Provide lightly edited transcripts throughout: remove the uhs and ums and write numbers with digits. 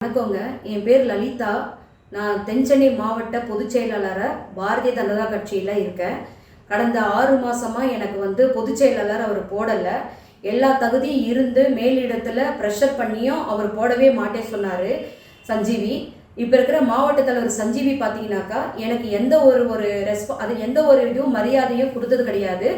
வணக்கங்க. என் பேர் லலிதா. நான் தென்சென்னை மாவட்ட பொதுச் செயலாளராக பாரதிய ஜனதா கட்சியில் இருக்கேன். கடந்த 6 மாதமாக எனக்கு பொதுச் செயலாளர் அவர் போடலை. எல்லா தகுதியும் இருந்து மேலிடத்தில் ப்ரெஷர் பண்ணியும் அவர் போடவே மாட்டேன் சொன்னார் சஞ்சீவி. இப்போ இருக்கிற மாவட்ட தலைவர் சஞ்சீவி பார்த்தீங்கன்னாக்கா எனக்கு எந்த ஒரு இதுவும் மரியாதையும் கொடுத்தது கிடையாது.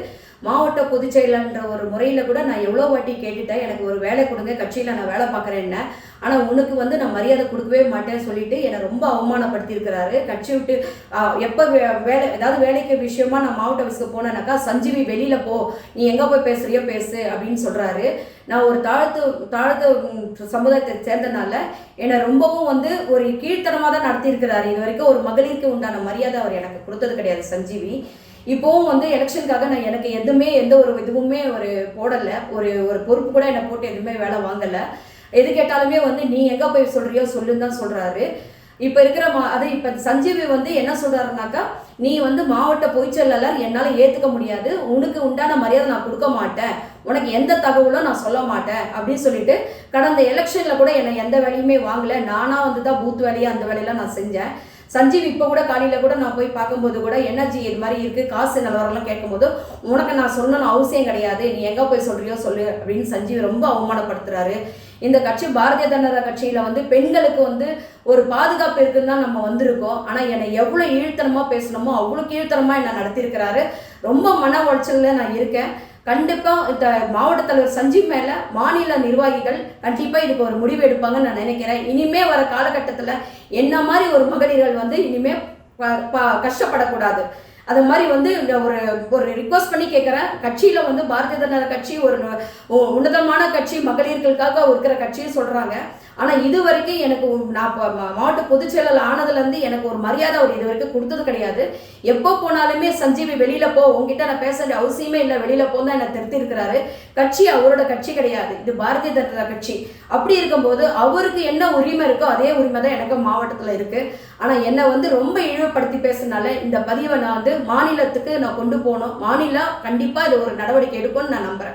மாவட்ட பொதுச் செயலர்ன்ற ஒரு முறையில் கூட நான் எவ்வளோ வாட்டி கேட்டுட்டேன், எனக்கு ஒரு வேலை கொடுங்க, கட்சியில் நான் வேலை பார்க்குறேன்னு. ஆனால் உனக்கு நான் மரியாதை கொடுக்கவே மாட்டேன்னு சொல்லிட்டு என்னை ரொம்ப அவமானப்படுத்தியிருக்கிறாரு. கட்சி விட்டு எப்போ ஏதாவது வேலைக்கு விஷயமா நான் மாவட்ட ஆஃபீஸ்க்கு போனேன்னாக்கா, சஞ்சீவி வெளியில் போ, நீ எங்கே போய் பேசுறியோ பேசு அப்படின்னு சொல்கிறாரு. நான் ஒரு தாழ்த்து சமுதாயத்தை சேர்ந்தனால என்னை ரொம்பவும் ஒரு கீழ்த்தனமாக தான் நடத்தியிருக்கிறாரு. இது வரைக்கும் ஒரு மகளிருக்கு உண்டான மரியாதை அவர் எனக்கு கொடுத்தது கிடையாது சஞ்சீவி. இப்போவும் எலெக்ஷனுக்காக நான் எனக்கு எந்த ஒரு இதுவுமே போடலை. ஒரு பொறுப்பு கூட என்னை போட்டு எதுவுமே வேலை வாங்கலை. எது கேட்டாலுமே நீ எங்கே போய் சொல்கிறியோ சொல்லுன்னு தான் சொல்கிறாரு. இப்போ இருக்கிற இப்போ சஞ்சீவி என்ன சொல்கிறாருனாக்கா, நீ மாவட்ட பொதுச் செயலாளர் என்னால் ஏற்றுக்க முடியாது, உனக்கு உண்டான மரியாதை நான் கொடுக்க மாட்டேன், உனக்கு எந்த தகவலும் நான் சொல்ல மாட்டேன் அப்படின்னு சொல்லிட்டு கடந்த எலெக்ஷனில் கூட என்னை எந்த வேலையுமே வாங்கலை. நானாக தான் பூத் வேலையை அந்த வேலையெல்லாம் நான் செஞ்சேன். சஞ்சீவ் இப்போ கூட காலையில் கூட நான் போய் பார்க்கும்போது கூட எனர்ஜி இது மாதிரி இருக்குது, காசு நிலவரம்லாம் கேட்கும்போது உனக்கு நான் சொல்லணும்னு அவசியம் கிடையாது, நீ எங்கே போய் சொல்கிறியோ சொல்லு அப்படின்னு சஞ்சீவ் ரொம்ப அவமானப்படுத்துகிறாரு. இந்த கட்சி பாரதிய ஜனதா கட்சியில் பெண்களுக்கு ஒரு பாதுகாப்பு இருக்குன்னு தான் நம்ம வந்திருக்கோம். ஆனால் என்னை எவ்வளோ ஈழ்த்தனமாக பேசணுமோ அவ்வளோ கீழ்த்தனமாக என்னை நடத்தியிருக்கிறாரு. ரொம்ப மன உளைச்சலில் நான் இருக்கேன். கண்டிப்பாக இந்த மாவட்ட தலைவர் சஞ்சீவ் மேலே மாநில நிர்வாகிகள் கண்டிப்பாக இதுக்கு ஒரு முடிவு எடுப்பாங்கன்னு நான் நினைக்கிறேன். இனிமே வர காலகட்டத்தில் என்ன மாதிரி ஒரு மகளிர்கள் இனிமே கஷ்டப்படக்கூடாது. அது மாதிரி ஒரு ரிக்வஸ்ட் பண்ணி கேட்குறேன். கட்சியில் பாரதிய ஜனதா கட்சி ஒரு உன்னதமான கட்சி, மகளிர்களுக்காக இருக்கிற கட்சின்னு சொல்கிறாங்க. ஆனால் இது வரைக்கும் எனக்கு நான் மாவட்ட பொதுச் செயலாளர் ஆனதுலேருந்து எனக்கு ஒரு மரியாதை அவர் இது வரைக்கும் கொடுத்தது கிடையாது. எப்போ போனாலுமே சஞ்சீவி வெளியில் போ, உங்ககிட்ட நான் பேச வேண்டிய அவசியமே இல்லை, வெளியில் போன்னு என்னை திருத்திருக்கிறாரு. கட்சி அவரோட கட்சி கிடையாது, இது பாரதிய ஜனதா கட்சி. அப்படி இருக்கும்போது அவருக்கு என்ன உரிமை இருக்கோ அதே உரிமை தான் எனக்கு மாவட்டத்தில் இருக்குது. ஆனால் என்னை ரொம்ப இழிவுபடுத்தி பேசுனால இந்த பதிவை நான் மாநிலத்துக்கு நான் கொண்டு போகணும். மாநிலம் கண்டிப்பாக இது ஒரு நடவடிக்கை எடுக்கும்னு நான் நம்புகிறேன்.